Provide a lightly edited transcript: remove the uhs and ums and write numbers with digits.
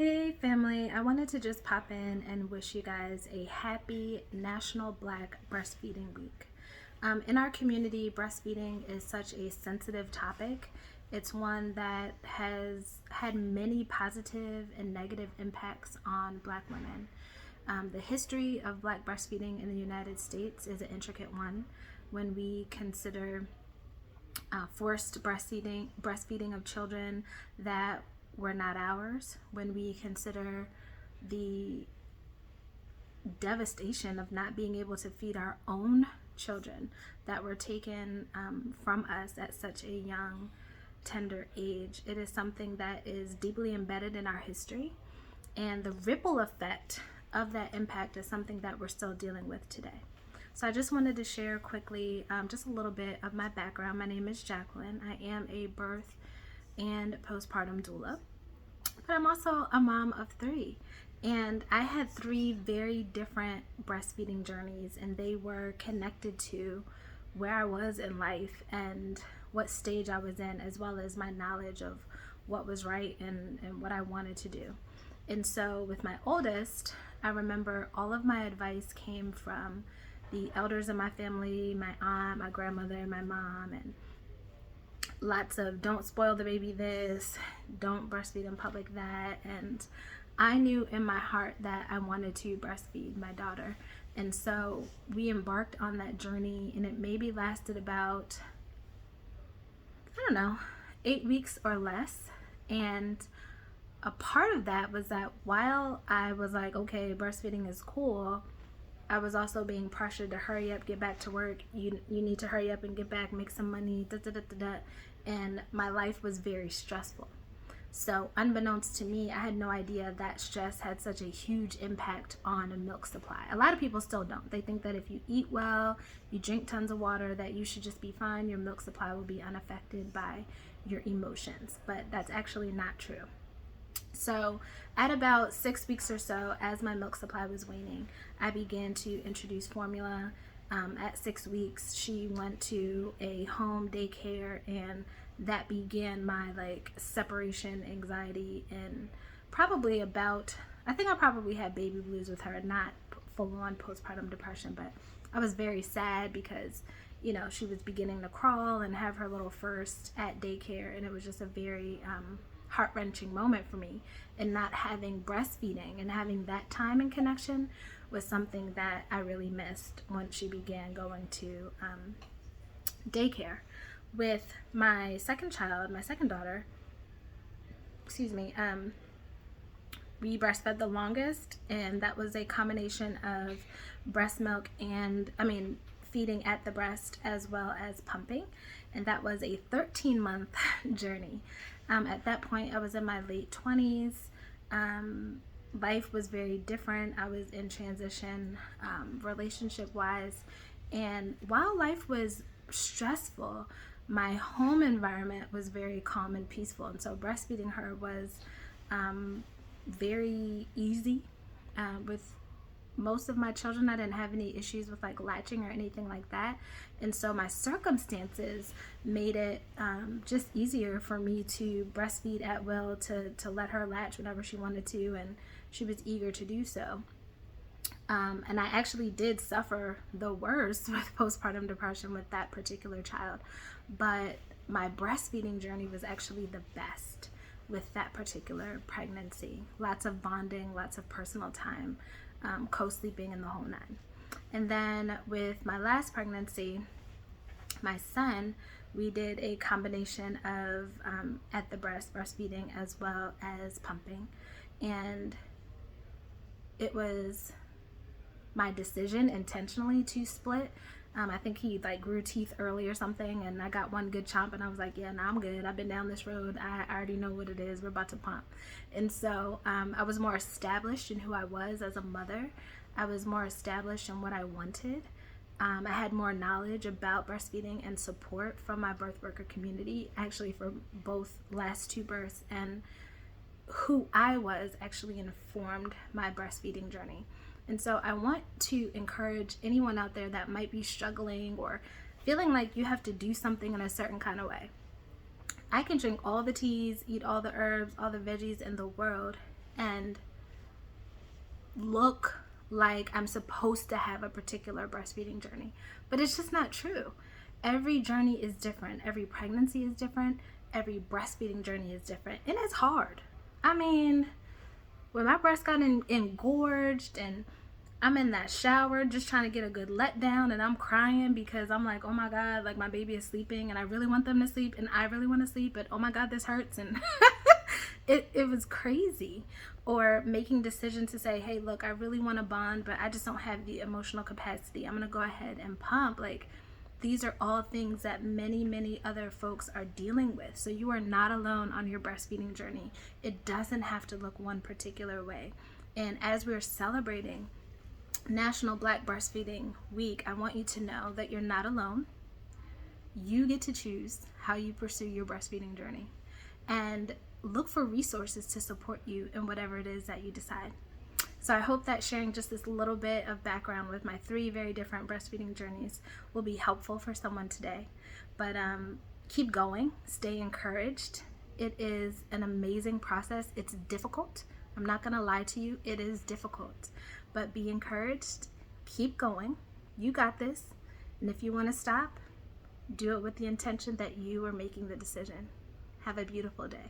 Hey family, I wanted to just pop in and wish you guys a happy National Black Breastfeeding Week. In our community, breastfeeding is such a sensitive topic. It's one that has had many positive and negative impacts on Black women. The history of Black breastfeeding in the United States is an intricate one when we consider forced breastfeeding of children that were not ours, when we consider the devastation of not being able to feed our own children that were taken from us at such a young, tender age. It is something that is deeply embedded in our history, and the ripple effect of that impact is something that we're still dealing with today. So I just wanted to share quickly just a little bit of my background. My name is Jacqueline. I am a birth and postpartum doula, but I'm also a mom of three. And I had three very different breastfeeding journeys, and they were connected to where I was in life and what stage I was in, as well as my knowledge of what was right and what I wanted to do. And so with my oldest, I remember all of my advice came from the elders in my family, my aunt, my grandmother, my mom, and lots of don't spoil the baby this, don't breastfeed in public that. And I knew in my heart that I wanted to breastfeed my daughter. And so we embarked on that journey, and it maybe lasted about, 8 weeks or less. And a part of that was that while I was like, okay, breastfeeding is cool, I was also being pressured to hurry up, get back to work. You need to hurry up and get back, make some money, and my life was very stressful. So unbeknownst to me, I had no idea that stress had such a huge impact on a milk supply. A lot of people still don't. They think that if you eat well, you drink tons of water, that you should just be fine. Your milk supply will be unaffected by your emotions, but that's actually not true. So at about 6 weeks or so, as my milk supply was waning, I began to introduce formula. At 6 weeks, she went to a home daycare, and that began my separation anxiety. And probably about, I think I probably had baby blues with her, not full on postpartum depression, but I was very sad because she was beginning to crawl and have her little first at daycare, and it was just a very heart-wrenching moment for me. And not having breastfeeding and having that time and connection was something that I really missed once she began going to daycare. With my second child, my second daughter, we breastfed the longest, and that was a combination of breast milk and feeding at the breast as well as pumping, and that was a 13-month journey. At that point, I was in my late 20s. Life was very different. I was in transition relationship-wise, and while life was stressful, my home environment was very calm and peaceful, and so breastfeeding her was very easy. With most of my children, I didn't have any issues with latching or anything like that, and so my circumstances made it just easier for me to breastfeed at will, to let her latch whenever she wanted to, and she was eager to do so. And I actually did suffer the worst with postpartum depression with that particular child, but my breastfeeding journey was actually the best with that particular pregnancy. Lots of bonding, lots of personal time, co-sleeping in the whole nine. And then with my last pregnancy, my son, we did a combination of at the breast breastfeeding as well as pumping, and it was my decision intentionally to split. I think he grew teeth early or something, and I got one good chomp, and I was like, yeah, no, I'm good. I've been down this road. I already know what it is. We're about to pump. And so I was more established in who I was as a mother. I was more established in what I wanted. I had more knowledge about breastfeeding and support from my birth worker community, actually for both last two births, and who I was actually informed my breastfeeding journey. And so I want to encourage anyone out there that might be struggling or feeling like you have to do something in a certain kind of way. I can drink all the teas, eat all the herbs, all the veggies in the world, and look like I'm supposed to have a particular breastfeeding journey. But it's just not true. Every journey is different. Every pregnancy is different. Every breastfeeding journey is different. And it's hard. I mean, when my breast got engorged and I'm in that shower just trying to get a good letdown and I'm crying because I'm like, oh my God, like my baby is sleeping and I really want them to sleep and I really want to sleep, but oh my God, this hurts. And it was crazy. Or making decisions to say, hey, look, I really want to bond, but I just don't have the emotional capacity. I'm going to go ahead and pump. Like, these are all things that many, many other folks are dealing with. So you are not alone on your breastfeeding journey. It doesn't have to look one particular way. And as we're celebrating National Black Breastfeeding Week, I want you to know that you're not alone. You get to choose how you pursue your breastfeeding journey. And look for resources to support you in whatever it is that you decide. So I hope that sharing just this little bit of background with my 3 very different breastfeeding journeys will be helpful for someone today. But keep going, stay encouraged. It is an amazing process. It's difficult. I'm not going to lie to you. It is difficult, but be encouraged. Keep going. You got this. And if you want to stop, do it with the intention that you are making the decision. Have a beautiful day.